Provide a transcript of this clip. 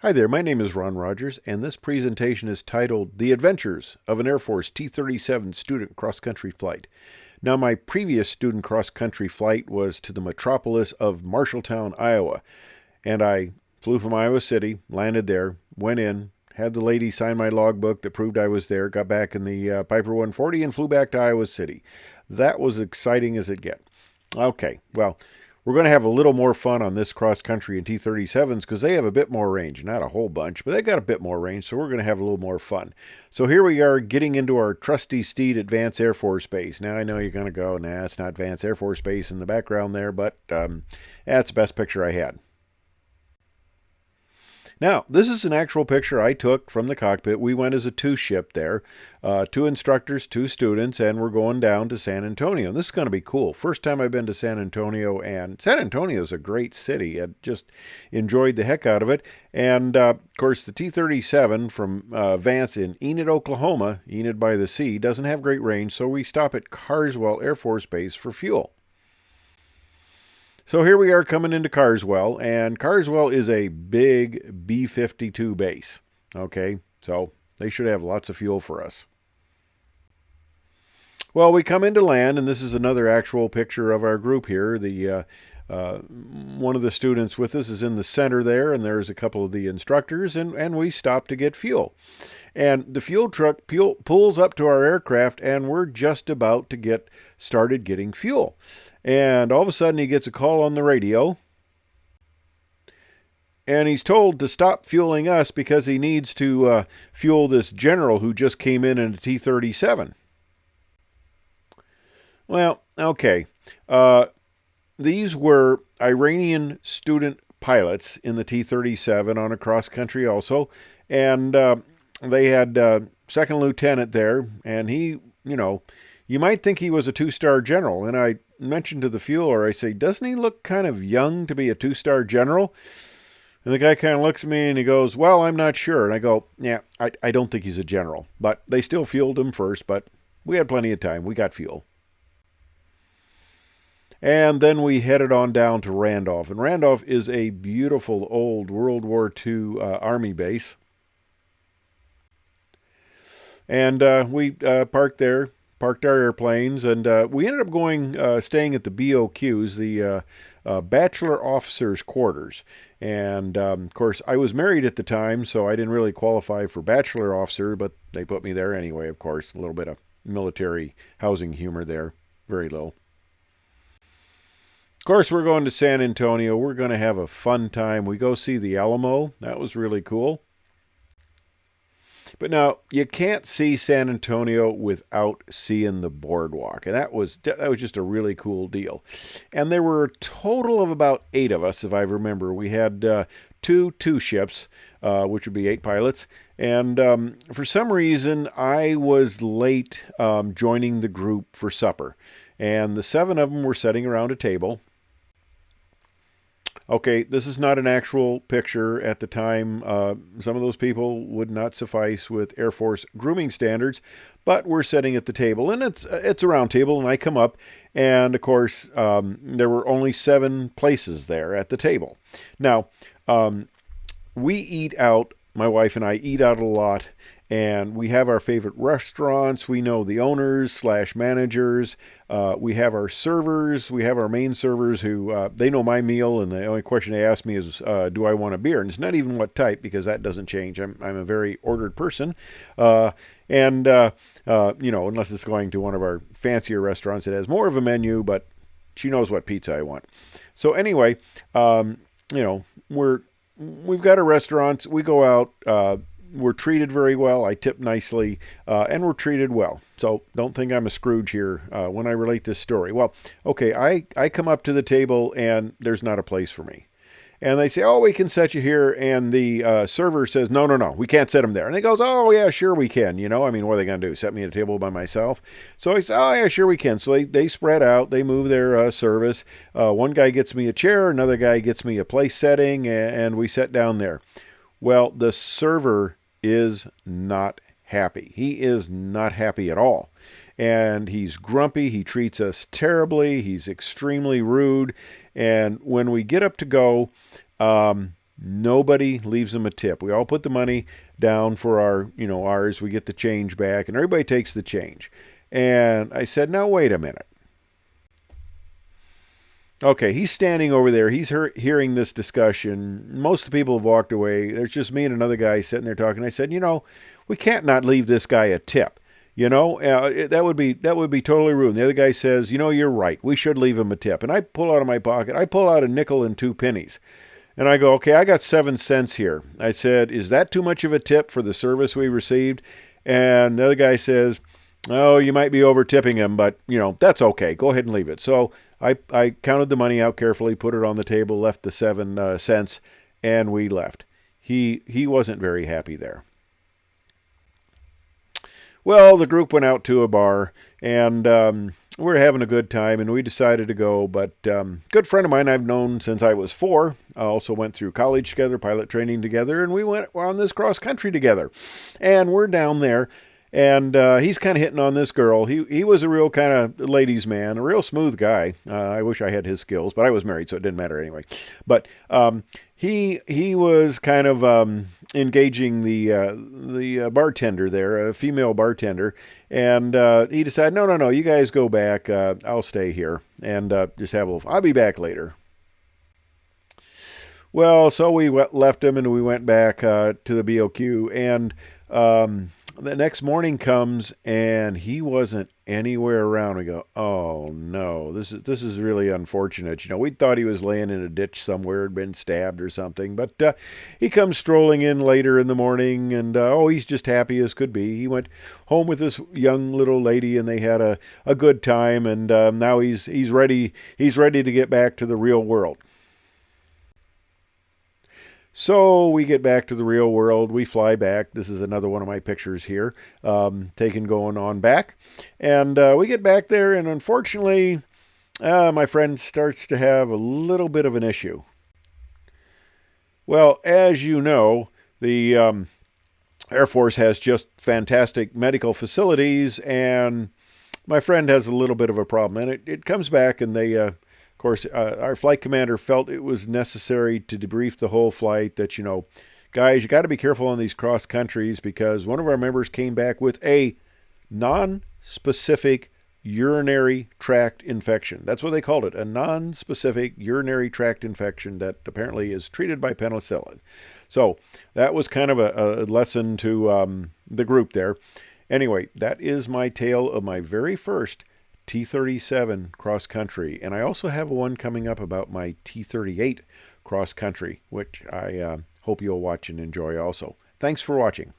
Hi there, my name is Ron Rogers, and this presentation is titled The Adventures of an Air Force T-37 Student Cross-Country Flight. Now, my previous student cross-country flight was to the metropolis of Marshalltown, Iowa, and I flew from Iowa City, landed there, went in, had the lady sign my logbook that proved I was there, got back in the Piper 140, and flew back to Iowa City. That was exciting as it get. Okay, well, we're going to have a little more fun on this cross country in T-37s because they have a bit more range. Not a whole bunch, but they got a bit more range, so we're going to have a little more fun. So here we are getting into our trusty steed at Vance Air Force Base. Now I know you're going to go, nah, it's not Vance Air Force Base in the background there, but that's the best picture I had. Now, this is an actual picture I took from the cockpit. We went as a two-ship there, two instructors, two students, and we're going down to San Antonio. This is going to be cool. First time I've been to San Antonio, and San Antonio is a great city. I just enjoyed the heck out of it. And, of course, the T-37 from Vance in Enid, Oklahoma, Enid by the sea, doesn't have great range, so we stop at Carswell Air Force Base for fuel. So here we are coming into Carswell, and Carswell is a big B-52 base. Okay, so they should have lots of fuel for us. Well, we come into land, and this is another actual picture of our group here. One of the students with us is in the center there, and there's a couple of the instructors, and we stop to get fuel. And the fuel truck pulls up to our aircraft, and we're just about to get started getting fuel. And all of a sudden he gets a call on the radio, and he's told to stop fueling us because he needs to fuel this general who just came in a T-37. Well, okay. These were Iranian student pilots in the T-37 on a cross-country also, and they had second lieutenant there, and he, you might think he was a two-star general, and I mentioned to the fueler, I say, doesn't he look kind of young to be a two-star general? And the guy kind of looks at me and he goes, well, I'm not sure. And I go, yeah, I don't think he's a general. But they still fueled him first, but we had plenty of time. We got fuel. And then we headed on down to Randolph. And Randolph is a beautiful old World War II Army base. And we parked there. Parked our airplanes, and we ended up staying at the BOQs, the Bachelor Officers' Quarters. And, of course, I was married at the time, so I didn't really qualify for Bachelor Officer, but they put me there anyway, of course. A little bit of military housing humor there. Very low. Of course, we're going to San Antonio. We're going to have a fun time. We go see the Alamo. That was really cool. But now, you can't see San Antonio without seeing the boardwalk. And that was just a really cool deal. And there were a total of about 8 of us, if I remember. We had two ships, which would be 8 pilots. And for some reason, I was late joining the group for supper. And the 7 of them were sitting around a table. Okay, this is not an actual picture at the time. Some of those people would not suffice with Air Force grooming standards, but we're sitting at the table, and it's a round table, and I come up, and of course, there were only 7 places there at the table. Now, we eat out, my wife and I eat out a lot, and we have our favorite restaurants. We know the owners / managers. We have our servers. We have our main servers who, they know my meal, and the only question they ask me is, do I want a beer? And it's not even what type, because that doesn't change. I'm a very ordered person. Unless it's going to one of our fancier restaurants, it has more of a menu, but she knows what pizza I want. So anyway, we've got our restaurants. We go out. We're treated very well. I tip nicely, and we're treated well. So don't think I'm a Scrooge here when I relate this story. Well, okay, I come up to the table, and there's not a place for me. And they say, oh, we can set you here. And the server says, no, we can't set him there. And he goes, oh, yeah, sure we can. What are they going to do? Set me at a table by myself? So I say, oh, yeah, sure we can. So they spread out. They move their service. One guy gets me a chair. Another guy gets me a place setting, and we sit down there. Well, the server is not happy. He is not happy at all. And he's grumpy. He treats us terribly. He's extremely rude. And when we get up to go, Nobody leaves them a tip. We all put the money down for ours. We get the change back, and everybody takes the change. And I said, now wait a minute. Okay, he's standing over there. He's hearing this discussion. Most of the people have walked away. There's just me and another guy sitting there talking. I said, we can't not leave this guy a tip. That would be totally rude. The other guy says, you're right. We should leave him a tip. And I pull out of my pocket. I pull out a nickel and 2 pennies. And I go, okay, I got 7 cents here. I said, is that too much of a tip for the service we received? And the other guy says, oh, you might be over tipping him, but, that's okay. Go ahead and leave it. So I counted the money out carefully, put it on the table, left the 7 cents, and we left. He wasn't very happy there. Well, the group went out to a bar, and we were having a good time, and we decided to go. But good friend of mine I've known since I was 4. I also went through college together, pilot training together, and we went on this cross country together. And we're down there, and he's kind of hitting on this girl. He was a real kind of ladies' man, a real smooth guy. I wish I had his skills, but I was married, so it didn't matter anyway. But he was kind of engaging the bartender there, a female bartender, and he decided, no, you guys go back. I'll stay here and just have a little. I'll be back later. Well, so we left him and we went back to the BOQ, and the next morning comes and he wasn't anywhere around. We go, oh no, this is really unfortunate. We thought he was laying in a ditch somewhere, had been stabbed or something. But he comes strolling in later in the morning, and he's just happy as could be. He went home with this young little lady, and they had a good time. And now he's ready. He's ready to get back to the real world. So we get back to the real world. We fly back. This is another one of my pictures here, taken going on back. And we get back there, and unfortunately, my friend starts to have a little bit of an issue. Well, as you know, the Air Force has just fantastic medical facilities, and my friend has a little bit of a problem. And it comes back, and they... Of course, our flight commander felt it was necessary to debrief the whole flight that, guys, you got to be careful on these cross countries, because one of our members came back with a non-specific urinary tract infection. That's what they called it, a non-specific urinary tract infection that apparently is treated by penicillin. So that was kind of a lesson to the group there. Anyway, that is my tale of my very first T-37 cross country, and I also have one coming up about my T-38 cross country, which I hope you'll watch and enjoy also. Thanks for watching.